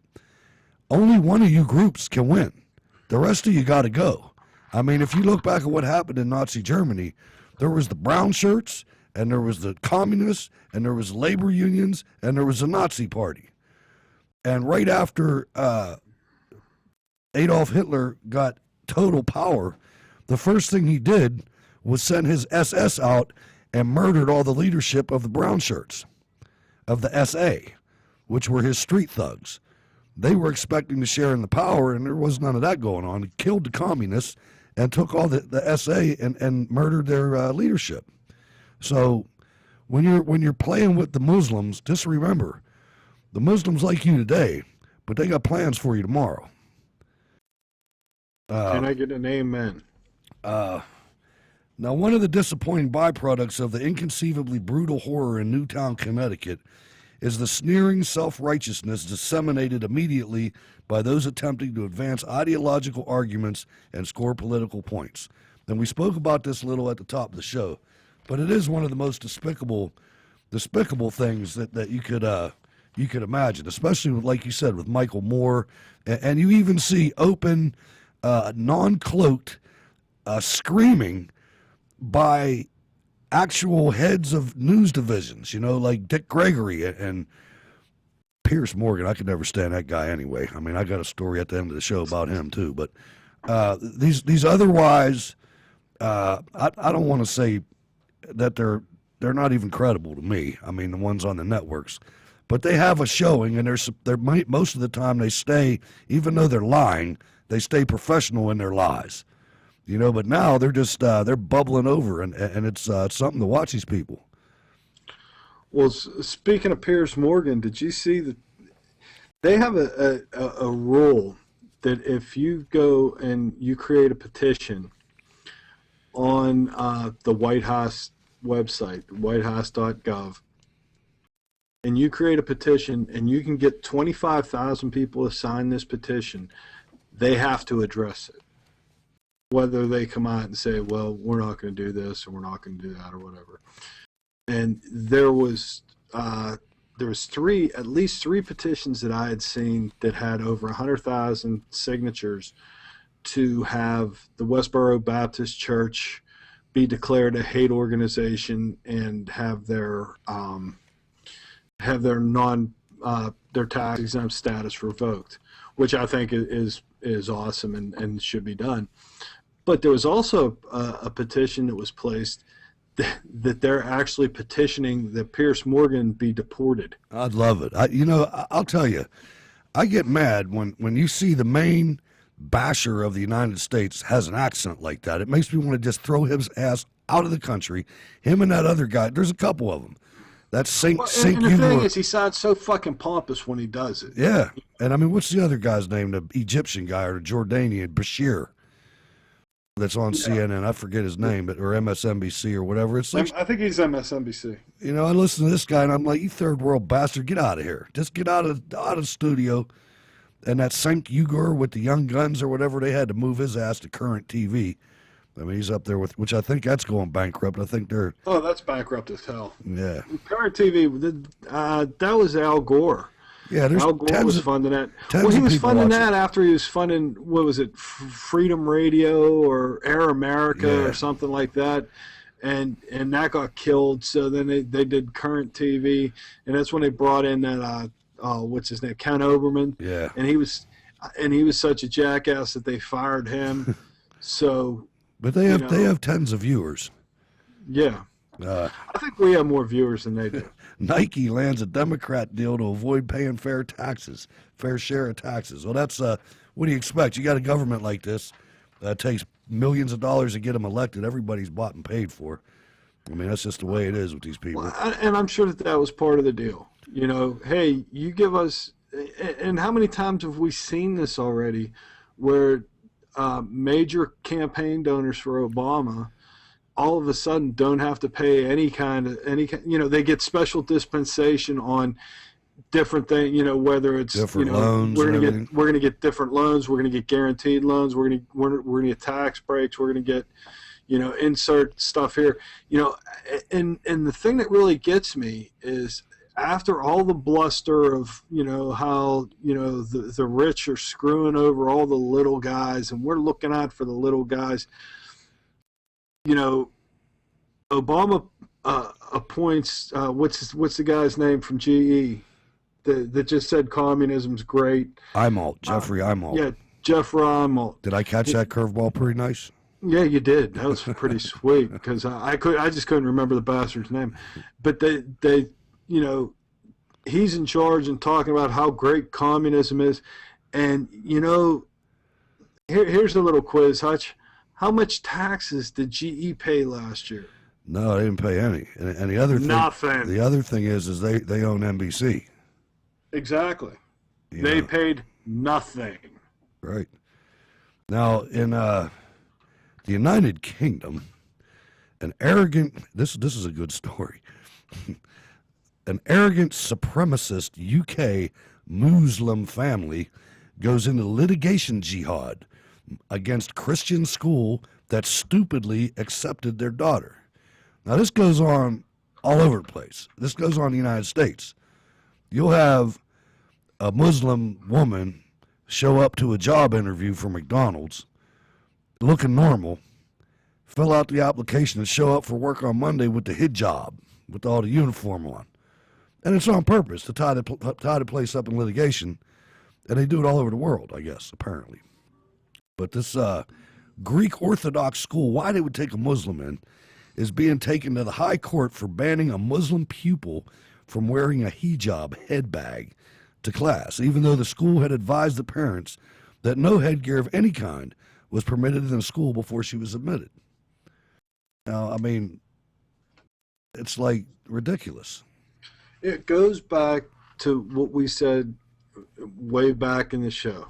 only one of you groups can win. The rest of you got to go. I mean, if you look back at what happened in Nazi Germany, there was the brown shirts, and there was the communists, and there was labor unions, and there was the Nazi party. And right after Adolf Hitler got total power, the first thing he did was send his SS out and murdered all the leadership of the brown shirts, of the SA, which were his street thugs. They were expecting to share in the power, and there was none of that going on. He killed the communists and took all the SA and murdered their leadership. So when you're playing with the Muslims, just remember, the Muslims like you today, but they got plans for you tomorrow. Can I get an amen? Now, one of the disappointing byproducts of the inconceivably brutal horror in Newtown, Connecticut, is the sneering self-righteousness disseminated immediately by those attempting to advance ideological arguments and score political points. And we spoke about this a little at the top of the show, but it is one of the most despicable things that you could imagine, especially with, like you said, with Michael Moore, and you even see open, non-cloaked screaming by actual heads of news divisions, like Dick Gregory and Pierce Morgan. I could never stand that guy anyway. I mean, I got a story at the end of the show about him too. But these otherwise, I don't want to say that they're not even credible to me. I mean, the ones on the networks, but they have a showing, and they're most of the time they stay, even though they're lying, they stay professional in their lies. But now they're just they're bubbling over, and it's something to watch these people. Well, speaking of Piers Morgan, did you see that they have a rule that if you go and you create a petition on the White House website, whitehouse.gov, and you create a petition and you can get 25,000 people to sign this petition, they have to address it. Whether they come out and say, well, we're not going to do this or we're not going to do that or whatever. And there was at least three petitions that I had seen that had over 100,000 signatures to have the Westboro Baptist Church be declared a hate organization and have their their tax exempt status revoked, which I think is awesome and should be done. But there was also a petition that was placed that they're actually petitioning that Pierce Morgan be deported. I'd love it. I'll tell you, I get mad when you see the main basher of the United States has an accent like that. It makes me want to just throw his ass out of the country. Him and that other guy, there's a couple of them. That's Saint and the thing is, he sounds so fucking pompous when he does it. Yeah. And I mean, what's the other guy's name? The Egyptian guy or the Jordanian, Bashir, that's on CNN. I forget his name, or MSNBC or whatever. It's like, I think he's MSNBC. You know, I listen to this guy and I'm like, you third world bastard, get out of here. Just get out of the studio. And that Saint Uyghur with the young guns or whatever, they had to move his ass to Current TV. I mean, he's up there with, which I think that's going bankrupt. I think they're... Oh, that's bankrupt as hell. Yeah. Current TV, that was Al Gore. Yeah, there's Al Gore was funding that. Well, he was funding that after he was funding, what was it, Freedom Radio or Air America or something like that. And that got killed. So then they did Current TV. And that's when they brought in that, what's his name, Ken Oberman. Yeah. And he was such a jackass that they fired him. So... But they have tens of viewers. Yeah. I think we have more viewers than they do. Nike lands a Democrat deal to avoid paying fair share of taxes. Well, that's, what do you expect? You got a government like this that takes millions of dollars to get them elected. Everybody's bought and paid for. I mean, that's just the way it is with these people. Well, and I'm sure that was part of the deal. You know, hey, you give us, and how many times have we seen this already where major campaign donors for Obama all of a sudden don't have to pay any kind of, they get special dispensation on different things, whether it's different loans, we're going to get different loans, we're going to get guaranteed loans, we're going to get tax breaks, we're going to get, insert stuff here, and the thing that really gets me is after all the bluster of, how, the rich are screwing over all the little guys and we're looking out for the little guys, Obama appoints, what's the guy's name from GE that just said communism's great? Jeffrey Immelt. Yeah, Jeffrey Immelt. Did I catch that curveball pretty nice? Yeah, you did. That was pretty sweet because I just couldn't remember the bastard's name. But they he's in charge and talking about how great communism is. And, here's a little quiz, Hutch. How much taxes did GE pay last year? No, they didn't pay any. And the other thing, nothing. The other thing is they own NBC. Exactly. They paid nothing. Right. Now, in the United Kingdom, this is a good story. An arrogant supremacist UK Muslim family goes into litigation jihad against Christian school that stupidly accepted their daughter. Now, this goes on all over the place. This goes on in the United States. You'll have a Muslim woman show up to a job interview for McDonald's looking normal, fill out the application, and show up for work on Monday with the hijab, with all the uniform on. And it's on purpose to tie the place up in litigation. And they do it all over the world, I guess, apparently. But this Greek Orthodox school, why they would take a Muslim in, is being taken to the high court for banning a Muslim pupil from wearing a hijab head bag to class, even though the school had advised the parents that no headgear of any kind was permitted in the school before she was admitted. Now, I mean, it's like ridiculous. It goes back to what we said way back in the show.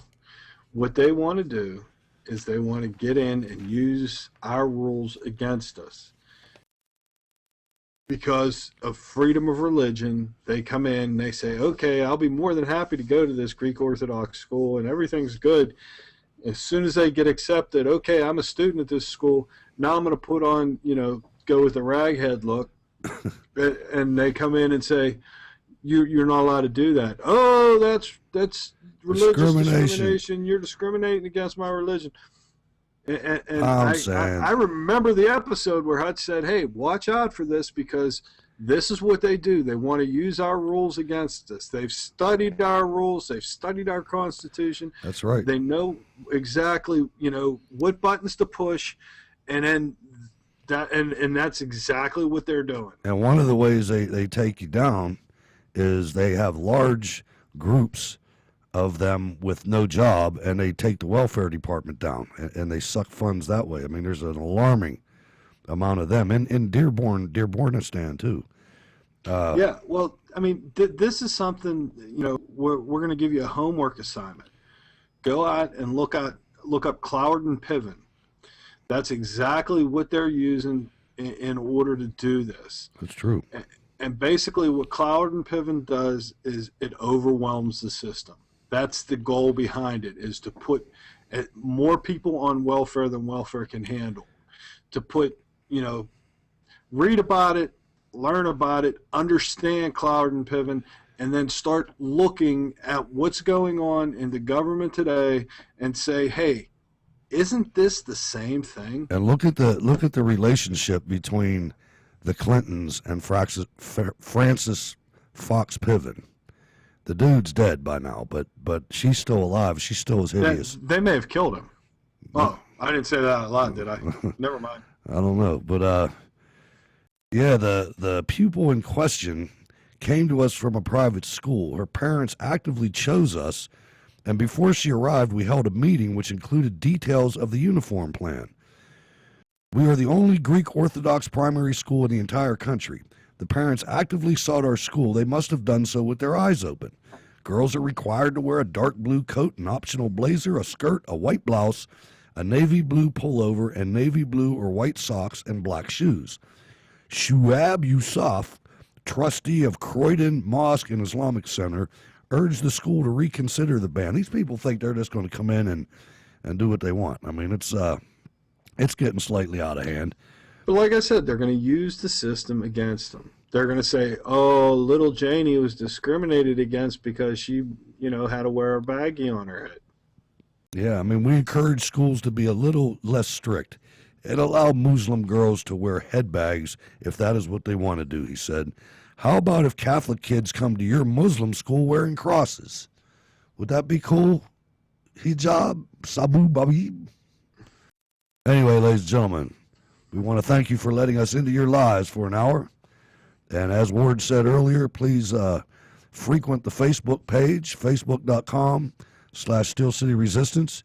What they want to do is they want to get in and use our rules against us. Because of freedom of religion, they come in and they say, okay, I'll be more than happy to go to this Greek Orthodox school and everything's good. As soon as they get accepted, okay, I'm a student at this school. Now I'm going to put on, go with the raghead look. And they come in and say, you're not allowed to do that. Oh, that's religious discrimination. You're discriminating against my religion. And I remember the episode where Hutch said, hey, watch out for this because This is what they do. They want to use our rules against us. They've studied our rules. They've studied our Constitution. That's right. They know exactly, what buttons to push, and then and that's exactly what they're doing. And one of the ways they take you down is they have large groups of them with no job, and they take the welfare department down, and they suck funds that way. I mean, there's an alarming amount of them in Dearbornistan too. Yeah, well, I mean, this is something, we're going to give you a homework assignment. Go out and look up Cloward and Piven. That's exactly what they're using in order to do this. That's true. And basically what Cloward and Piven does is it overwhelms the system. That's the goal behind it, is to put more people on welfare than welfare can handle. To put, read about it, learn about it, understand Cloward and Piven, and then start looking at what's going on in the government today and say, hey, isn't this the same thing? And look at the relationship between the Clintons and Francis Fox Piven. The dude's dead by now, but she's still alive. She still is hideous. They may have killed him. Oh, I didn't say that out loud, did I? Never mind. I don't know, but yeah, the pupil in question came to us from a private school. Her parents actively chose us, and before she arrived, we held a meeting which included details of the uniform plan. We are the only Greek Orthodox primary school in the entire country. The parents actively sought our school. They must have done so with their eyes open. Girls are required to wear a dark blue coat, an optional blazer, a skirt, a white blouse, a navy blue pullover, and navy blue or white socks and black shoes. Shuab Yusuf, trustee of Croydon Mosque and Islamic Center, urged the school to reconsider the ban. These people think they're just going to come in and do what they want. I mean, it's getting slightly out of hand. But like I said, they're going to use the system against them. They're going to say, oh, little Janie was discriminated against because she, had to wear a baggie on her head. Yeah, I mean, we encourage schools to be a little less strict and allow Muslim girls to wear head bags if that is what they want to do, he said. How about if Catholic kids come to your Muslim school wearing crosses? Would that be cool? Hijab, sabu, babi. Anyway, ladies and gentlemen, we want to thank you for letting us into your lives for an hour. And as Ward said earlier, please frequent the Facebook page, facebook.com/Steel City Resistance.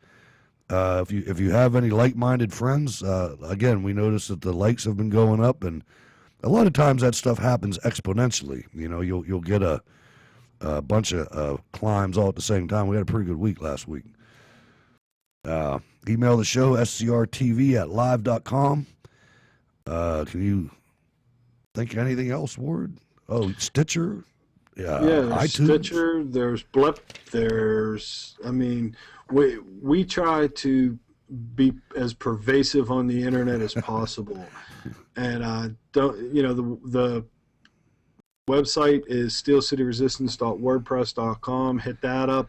If you have any like-minded friends, again, we notice that the likes have been going up, and a lot of times that stuff happens exponentially. You'll get a bunch of climbs all at the same time. We had a pretty good week last week. Email the show, SCRTV@live.com. Can you think of anything else, Ward? Oh, Stitcher? Yeah, iTunes. Stitcher, there's Blip, we try to be as pervasive on the internet as possible. And the website is steelcityresistance.wordpress.com. Hit that up.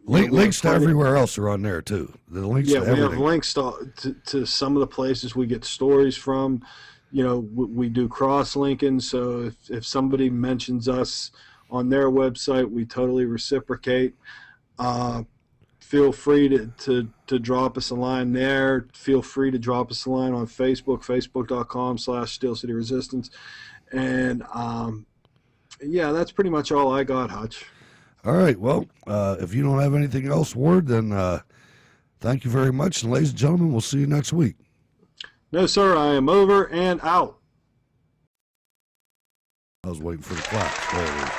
Links to everywhere else are on there too. The links to everything. We have links to some of the places we get stories from. We do cross-linking, so if somebody mentions us on their website, we totally reciprocate. Feel free to drop us a line there. Feel free to drop us a line on Facebook, facebook.com/Steel City Resistance. And, that's pretty much all I got, Hutch. All right, well, if you don't have anything else, Ward, then thank you very much. And ladies and gentlemen, we'll see you next week. No, sir, I am over and out. I was waiting for the clap. There it is.